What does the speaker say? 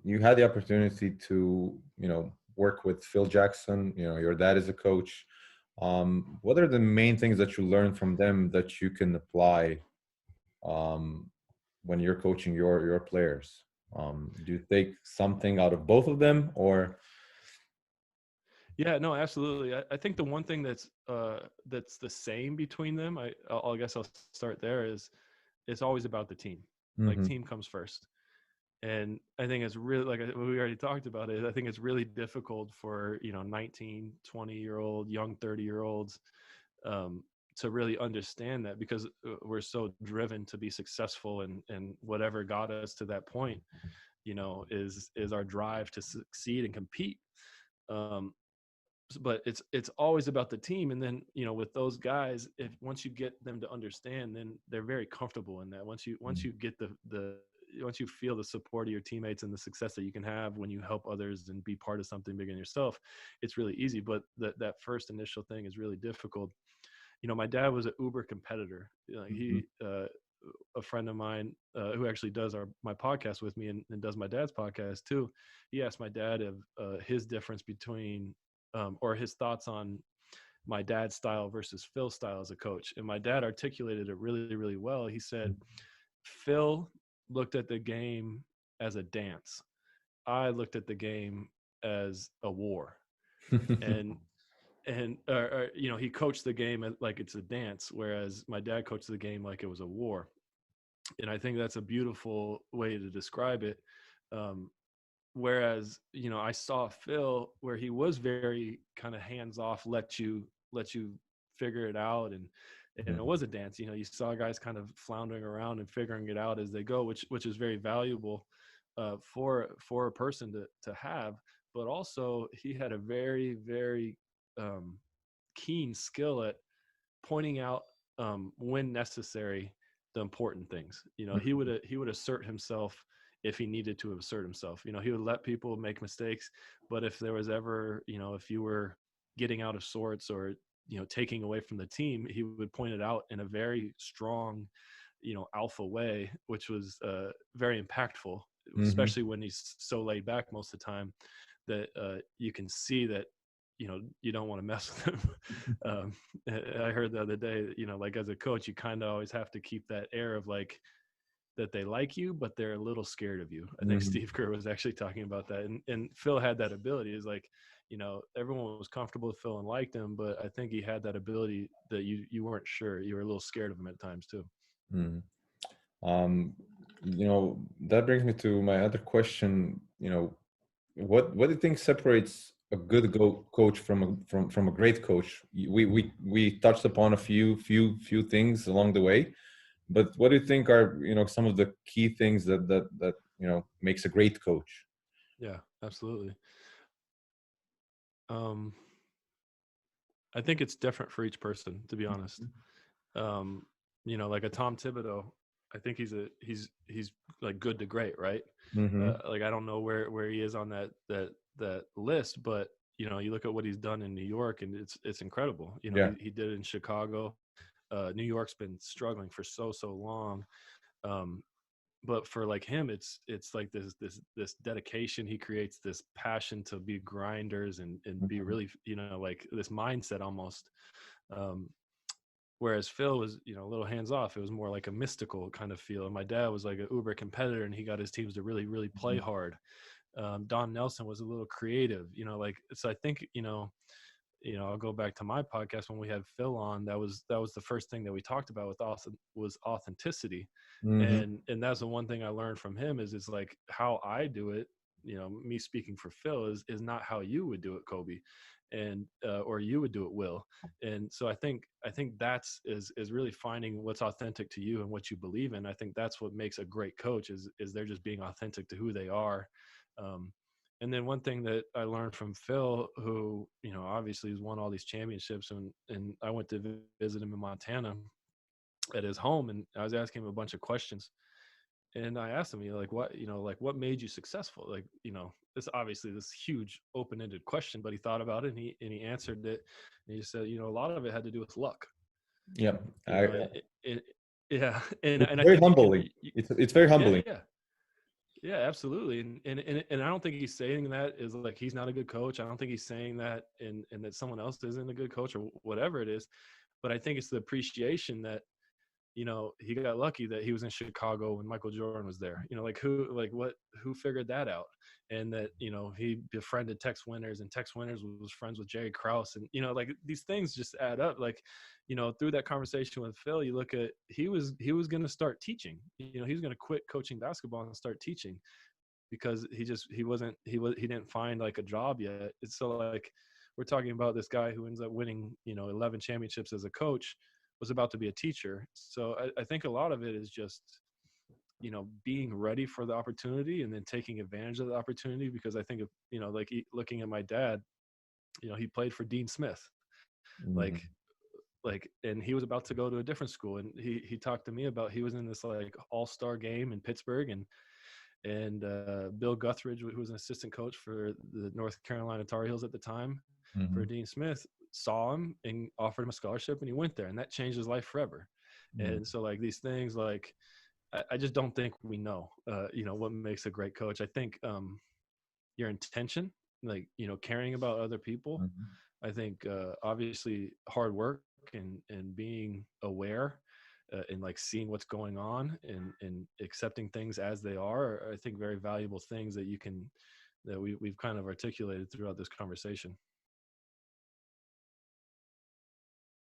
you had the opportunity to, work with Phil Jackson. Your dad is a coach. What are the main things that you learned from them that you can apply um, when you're coaching your players? Do you take something out of both of them, or? Yeah, no, absolutely. I think the one thing that's the same between them, I guess I'll start there, is it's always about the team. Like, Hmm. team comes first. And I think it's really, like we already talked about it, I think it's really difficult for, 19, 20-year-old, young 30-year-olds um, to really understand that, because we're so driven to be successful, and whatever got us to that point, is our drive to succeed and compete. Um, but it's always about the team. And then, with those guys, if once you get them to understand, then they're very comfortable in that. Once you get the once you feel the support of your teammates and the success that you can have when you help others and be part of something bigger than yourself, it's really easy. But that first initial thing is really difficult. My dad was an uber competitor. Hmm. A friend of mine who actually does my podcast with me, and does my dad's podcast too. He asked my dad of his difference between or his thoughts on my dad's style versus Phil's style as a coach. And my dad articulated it really, really well. He said, Phil looked at the game as a dance. I looked at the game as a war. And he coached the game like it's a dance, whereas my dad coached the game like it was a war. And I think that's a beautiful way to describe it. Um, Whereas, I saw Phil where he was very kind of hands off, let you figure it out, and it was a dance. You saw guys kind of floundering around and figuring it out as they go, which is very valuable for a person to have. But also, he had a very, very um, keen skill at pointing out when necessary the important things. He would assert himself if he needed to assert himself. He would let people make mistakes, but if there was ever, if you were getting out of sorts, or taking away from the team, he would point it out in a very strong, alpha way, which was very impactful, Hmm. especially when he's so laid back most of the time that you can see that you don't want to mess with him. um, I heard the other day, like, as a coach, you kind of always have to keep that air of like that they like you, but they're a little scared of you. I think Hmm. Steve Kerr was actually talking about that, and Phil had that ability. Is like, everyone was comfortable with Phil and liked him, but I think he had that ability that you weren't sure. You were a little scared of him at times too. Hmm. Um, that brings me to my other question. What do you think separates a good coach from a great coach? We touched upon a few things along the way, but what do you think are some of the key things that makes a great coach? Yeah, absolutely. Um, I think it's different for each person, to be honest. Um, like a Tom Thibodeau, I think he's like good to great, right? Mm-hmm. Like, I don't know where he is on that list, but you look at what he's done in New York, and it's incredible. Yeah. He did it in Chicago. New York's been struggling for so long. Um, but for like him, it's like this dedication. He creates this passion to be grinders, and be Mhm. really, like this mindset almost. Um, Whereas Phil was, a little hands off. It was more like a mystical kind of feel. And my dad was like an uber competitor, and he got his teams to really, really play Mhm. hard. Don Nelson was a little creative, like, so I think, I'll go back to my podcast when we had Phil on. That was the first thing that we talked about was authenticity. Mhm. And that's the one thing I learned from him is like how I do it. Me speaking for Phil is not how you would do it, Coby, and or you would do it, Will. And so I think that's really finding what's authentic to you and what you believe in. I think that's what makes a great coach is they're just being authentic to who they are. Um, and then one thing that I learned from Phil, who, obviously has won all these championships, and I went to visit him in Montana at his home, and I was asking him a bunch of questions. And I asked him, like, what made you successful? Like, this obviously this huge open-ended question, but he thought about it, and he answered it. And he said, a lot of it had to do with luck. Yeah. You know, it, it, yeah. And It's I very think you can, humbling. It's very yeah, humbling. yeah. Yeah, absolutely. And I don't think he's saying that is like he's not a good coach. I don't think he's saying that and that someone else isn't a good coach or whatever it is. But I think it's the appreciation that, he got lucky that he was in Chicago when Michael Jordan was there. Who figured that out? And that, he befriended Tex Winters, and Tex Winters was friends with Jerry Krause. And, like these things just add up. Like, through that conversation with Phil, you look at, he was going to start teaching, he was going to quit coaching basketball and start teaching because he didn't find like a job yet. It's so like, we're talking about this guy who ends up winning, 11 championships as a coach, was about to be a teacher. So I think a lot of it is just, being ready for the opportunity and then taking advantage of the opportunity. Because I think of, like looking at my dad, he played for Dean Smith, like, Mhm. and he was about to go to a different school. And he talked to me about, he was in this like all-star game in Pittsburgh, and Bill Guthridge, who was an assistant coach for the North Carolina Tar Heels at the time, for Mhm. Dean Smith, saw him and offered him a scholarship, and he went there, and that changed his life forever. Mhm. And so, like, these things, like, I just don't think we know, what makes a great coach. I think your intention, like, caring about other people. Mhm. I think obviously hard work and being aware, and like seeing what's going on and accepting things as they are, I think very valuable things that we've kind of articulated throughout this conversation.